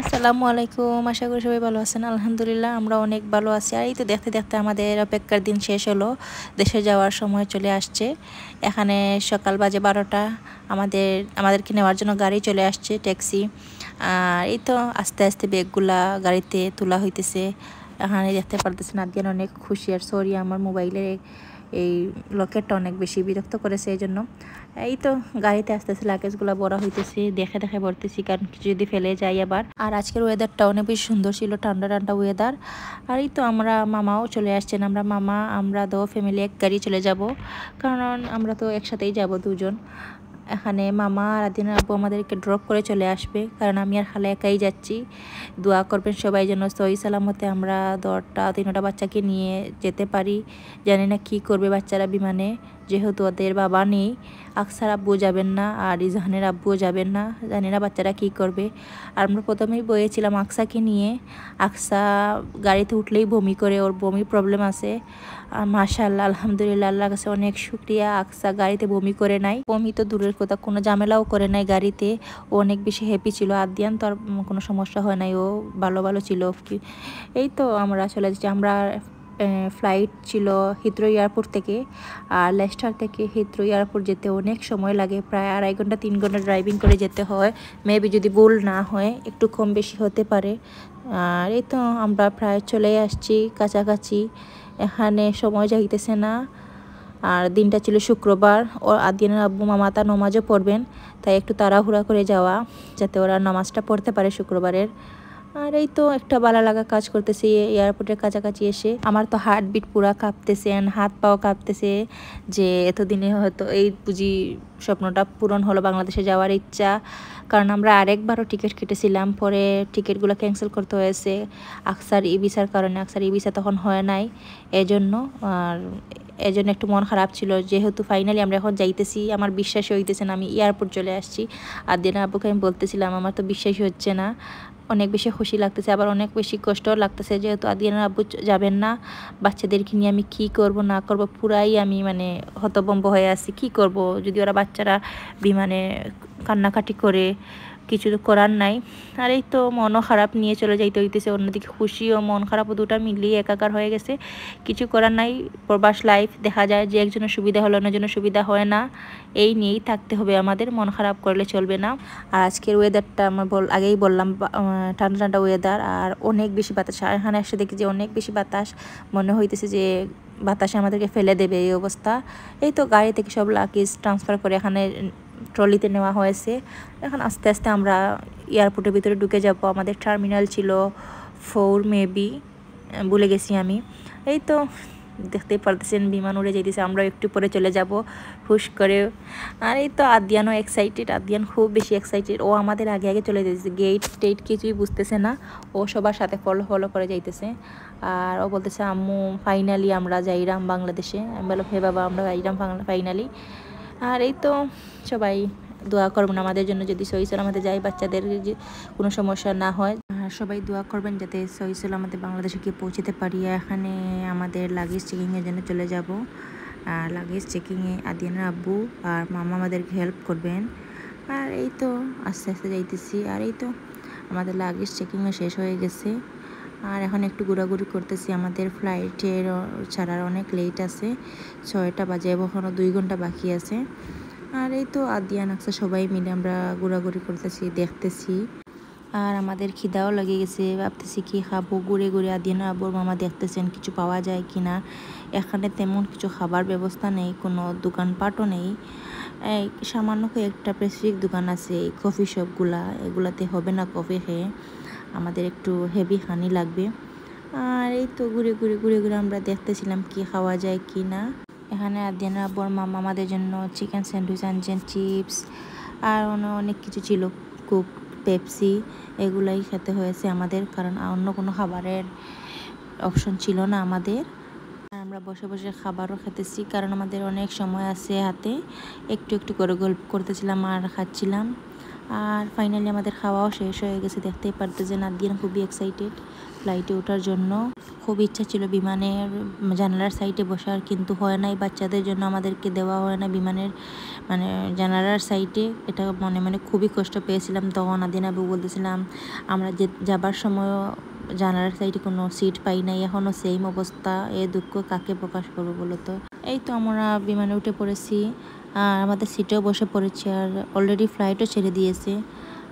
আসসালামু আলাইকুম। আশা করি সবাই ভালো আছেন। আলহামদুলিল্লাহ আমরা অনেক ভালো আছি। আর এই তো দেখতে দেখতে আমাদের অপেক্ষার দিন শেষ হলো, দেশে যাওয়ার সময় চলে আসছে। এখানে সকাল বাজে 12টা। আমাদেরকে নেওয়ার জন্য গাড়ি চলে আসছে, ট্যাক্সি। আর এই তো আস্তে আস্তে ব্যাগগুলা গাড়িতে তোলা হইতেছে। এখানে দেখতে পারতেছেন আদিয়ান অনেক খুশি। আর সরি, আমার মোবাইলে এই লকেটটা অনেক বেশি বিরক্ত করেছে, এই জন্য। এই তো গাড়িতে আস্তে আস্তে লাগেজগুলো বড় হইতেছে, দেখে দেখে ভরতেছি, কারণ কিছু যদি ফেলে যাই আবার। আর আজকের ওয়েদারটা অনেক বেশি সুন্দর ছিল, ঠান্ডা ঠান্ডা ওয়েদার। আর এই তো আমরা মামাও চলে আসছেন। আমরা দো ফ্যামিলি এক গাড়ি চলে যাব, কারণ আমরা তো একসাথেই যাব দুজন। এখানে মামা আর আদিনের আব্বু আমাদেরকে ড্রপ করে চলে আসবে, কারণ আমি আর খালা একাই যাচ্ছি। দোয়া করবেন সবাই যেন সহি সালামতে আমরা 2টা-3টা বাচ্চাকে নিয়ে যেতে পারি। জানি না কি করবে বাচ্চারা বিমানে, যেহেতু ওদের বাবা নেই। আকসার আব্বু যাবেন না, আর ইজাহানের আব্বুও যাবেন না। জানি না বাচ্চারা কি করবে। আর আমরা প্রথমেই বয়েছিলাম আকসাকে নিয়ে। আকসা গাড়িতে উঠলেই বমি করে, ওর বমির প্রবলেম আছে। আর মাশাআল্লাহ, আলহামদুলিল্লাহ, আল্লাহর কাছে অনেক শুকরিয়া, আকসা গাড়িতে বমি করে নাই। বমি তো দূরের কথা, কোনো ঝামেলাও করে নাই গাড়িতে। ও অনেক বেশি হ্যাপি ছিল। আদিয়ান তো আর কোনো সমস্যা হয় নাই, ও ভালো ভালো ছিল। এই তো আমরা চলে যাচ্ছি। আমরা ফ্লাইট ছিল হিথ্রো এয়ারপোর্ট থেকে। আর লেস্টার থেকে হিথ্রো এয়ারপোর্ট যেতে অনেক সময় লাগে, প্রায় 2.5 ঘন্টা 3 ঘন্টা ড্রাইভিং করে যেতে হয়। মেবি যদি ভুল না হয়, একটু কম বেশি হতে পারে। আর এই তো আমরা প্রায় চলে আসছি কাছাকাছি। এখানে সময় যাইতেছে না। আর দিনটা ছিল শুক্রবার। ও আদিনের আব্বু মামাতা নমাজও পড়বেন, তাই একটু তাড়াহুড়া করে যাওয়া, যাতে ওরা নামাজটা পড়তে পারে শুক্রবারের। আর এই তো একটা ভালো লাগা কাজ করতেছে এয়ারপোর্টের কাছাকাছি এসে। আমার তো হার্টবিট পুরা কাঁপতেছে, হাত পাও কাঁপতেছে, যে এতদিনে হয়তো এই বুঝি স্বপ্নটা পূরণ হলো, বাংলাদেশে যাওয়ার ইচ্ছা। কারণ আমরা আরেকবারও টিকিট কেটেছিলাম, পরে টিকিটগুলো ক্যান্সেল করতে হয়েছে আকসার ই ভিসার কারণে। আকসার ই ভিসা তখন হয় নাই, এজন্য। আর এজন্য একটু মন খারাপ ছিল, যেহেতু ফাইনালি আমরা এখন যাইতেছি। আমার বিশ্বাসই হইতেছে না আমি এয়ারপোর্ট চলে আসছি। আর দিন আব্বুকে আমি বলতেছিলাম আমার তো বিশ্বাসই হচ্ছে না। অনেক বেশি খুশি লাগতেছে, আবার অনেক বেশি কষ্টও লাগতেছে, যেহেতু আদিয়ানের আব্বু যাবেন না। বাচ্চাদেরকে নিয়ে আমি কি করব না করব, পুরাই আমি মানে হতভম্ব হয়ে আছি। কি করব যদি ওরা বাচ্চারা বিমানে কান্নাকাটি করে, কিছু তো করার নাই। আর এই তো মনও খারাপ নিয়ে চলে যাইতে হইতেছে, অন্যদিকে খুশি ও মন খারাপ দুটা মিলিয়ে একাকার হয়ে গেছে। কিছু করার নাই, প্রবাস লাইফ। দেখা যায় যে একজনের সুবিধা হলো, অন্যজনের সুবিধা হয় না। এই নিয়েই থাকতে হবে আমাদের, মন খারাপ করলে চলবে না। আর আজকের ওয়েদারটা আমার আগেই বললাম, ঠান্ডা ঠান্ডা ওয়েদার, আর অনেক বেশি বাতাস। আর এখানে এসে দেখি যে অনেক বেশি বাতাস, মনে হইতেছে যে বাতাসে আমাদেরকে ফেলে দেবে, এই অবস্থা। এই তো গাড়ি থেকে সব লাগেজ ট্রান্সফার করে এখানে ট্রলিতে নেওয়া হয়েছে। এখন আস্তে আস্তে আমরা এয়ারপোর্টের ভিতরে ঢুকে যাব। আমাদের টার্মিনাল ছিল 4 মেবি, ভুলে গেছি আমি। এই তো দেখতেই পারতেছেন বিমান উড়ে যাইতেছে, আমরা একটু পরে চলে যাব হুশ করে। আর এই তো আদিয়ানও এক্সাইটেড, আদিয়ান খুব বেশি এক্সাইটেড। ও আমাদের আগে আগে চলে যাইতেছে, গেট কিছুই বুঝতেছে না। ও সবার সাথে ফলো করে যাইতেছে। আর ও বলতেছে আম্মু ফাইনালি আমরা যাইরাম বাংলাদেশে। আমি বললাম হে বাবা, আমরা যাইরাম ফাইনালি। আর এই তো সবাই দোয়া করবেন আমাদের জন্য, যদি সহি সালামতে যাই, বাচ্চাদের যে কোনো সমস্যা না হয়। আর সবাই দোয়া করবেন যাতে সহি সালামতে বাংলাদেশে গিয়ে পৌঁছতে পারি। এখানে আমাদের লাগেজ চেকিংয়ের জন্য চলে যাব। আর লাগেজ চেকিংয়ে আদিয়ানের আব্বু আর মামা আমাদেরকে হেল্প করবেন। আর এই তো আস্তে আস্তে যাইতেছি। আর এই তো আমাদের লাগেজ চেকিংও শেষ হয়ে গেছে। আর এখন একটু ঘোরাঘুরি করতেছি। আমাদের ফ্লাইটের ছাড়ার অনেক লেট আছে, 6টা বাজে, এখনও 2 ঘন্টা বাকি আছে। আর এই তো আদিয়ান আকসা সবাই মিলে আমরা ঘোরাঘুরি করতেছি, দেখতেছি। আর আমাদের খিদাও লেগে গেছে, ভাবতেছি কি খাবো। ঘুরে ঘুরে আদিয়ান আব্বুর মামা দেখতেছেন কিছু পাওয়া যায় কিনা। এখানে তেমন কিছু খাবার ব্যবস্থা নেই, কোনো দোকানপাটও নেই। এই সামান্য একটা স্পেসিফিক দোকান আছে, এই কফি শপগুলা, এগুলাতে হবে না কফি খেয়ে, আমাদের একটু হেভি হানি লাগবে। আর এই তো ঘুরে ঘুরে আমরা দেখতেছিলাম কি খাওয়া যায় কি না। এখানে আদিয়ান আব্বুর মামা আমাদের জন্য চিকেন স্যান্ডউইচ আনছেন, চিপস আর অনেক কিছু ছিল, কোক, পেপসি, এগুলাই খেতে হয়েছে আমাদের, কারণ অন্য কোনো খাবারের অপশন ছিল না আমাদের। আর আমরা বসে বসে খাবারও খেতেছি, কারণ আমাদের অনেক সময় আছে হাতে। একটু একটু করে গল্প করতেছিলাম আর খাচ্ছিলাম। আর ফাইনালি আমাদের খাওয়াও শেষ হয়ে গেছে। দেখতেই পারতেছেন আদিয়ান খুবই এক্সাইটেড ফ্লাইটে ওঠার জন্য। খুব ইচ্ছা ছিল বিমানের জানালার সাইডে বসার, কিন্তু হয় নাই, বাচ্চাদের জন্য আমাদেরকে দেওয়া হয় না বিমানের মানে জানালার সাইডে। এটা মনে মনে খুবই কষ্ট পেয়েছিলাম। তখন আদিন আবু বলতেছিলাম আমরা যে যাবার সময়ও জানালার সাইডে কোনো সিট পাই নাই, এখনও সেম অবস্থা। এ দুঃখ কাকে প্রকাশ করবো বলো তো। এই তো আমরা বিমানে উঠে পড়েছি আর আমাদের সিটেও বসে পড়েছি, আর অলরেডি ফ্লাইটও ছেড়ে দিয়েছে।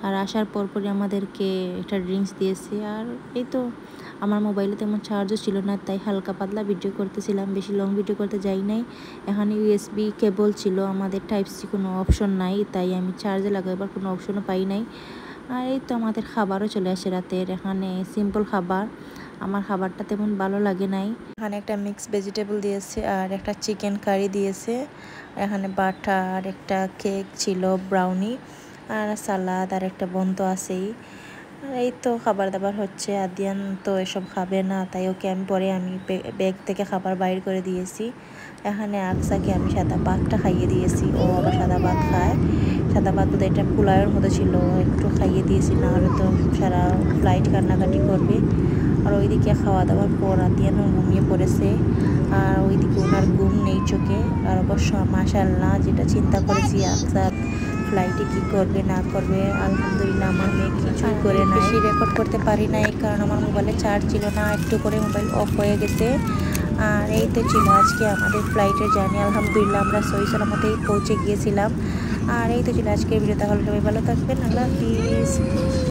আর আসার পরপরই আমাদেরকে একটা ড্রিঙ্কস দিয়েছে। আর এই তো আমার মোবাইলে তেমন চার্জও ছিল না, তাই হালকা পাতলা ভিডিও করতেছিলাম, বেশি লং ভিডিও করতে যাই নাই। এখানে ইউএসবি কেবল ছিল, আমাদের টাইপ সি কোনো অপশন নাই, তাই আমি চার্জে লাগাবার কোনো অপশনও পাই নাই। আর এই তো আমাদের খাবারও চলে আসে রাতের। এখানে সিম্পল খাবার, আমার খাবারটা তেমন ভালো লাগে নাই। এখানে একটা মিক্স ভেজিটেবল দিয়েছে আর একটা চিকেন কারি দিয়েছে। এখানে বাটার, একটা কেক ছিল, ব্রাউনি আর সালাদ আর একটা বন্ধ আছেই। আর এই তো খাবার দাবার হচ্ছে। আদিয়ান তো এসব খাবে না, তাই ওকে আমি পরে ব্যাগ থেকে খাবার বাইর করে দিয়েছি। এখানে আকসাকে আমি সাদা ভাতটা খাইয়ে দিয়েছি, ও আবার সাদা ভাত খায়। সাদা ভাত বোধহয় এটা পোলাওয়ের মতো ছিল, একটু খাইয়ে দিয়েছি, না হলে তো সারা ফ্লাইট কান্নাকাটি করবে। আর ওইদিকে খাওয়া দাওয়ার পর আদিয়ানও ঘুমিয়ে পড়েছে, আর ওইদিকে ওনার ঘুম নেই চোখে। আর অবশ্য মাশাআল্লাহ যেটা চিন্তা করেছি আকসা ফ্লাইটে কি করবে না করবে, আলহামদুলিল্লাহ আমার মেয়ে কিছুই করে না। বেশি রেকর্ড করতে পারি না, এই কারণ আমার মোবাইলে চার্জ ছিল না, একটু করে মোবাইল অফ হয়ে গেছে। আর এই তো ছিল আজকে আমাদের ফ্লাইটের জার্নি। আলহামদুলিল্লাহ আমরা সহি সালামতেই পৌঁছে গিয়েছিলাম। আর এই তো ছিল আজকের ভিডিও। তাহলে সবাই ভালো থাকবেন, আল্লাহ হাফিজ।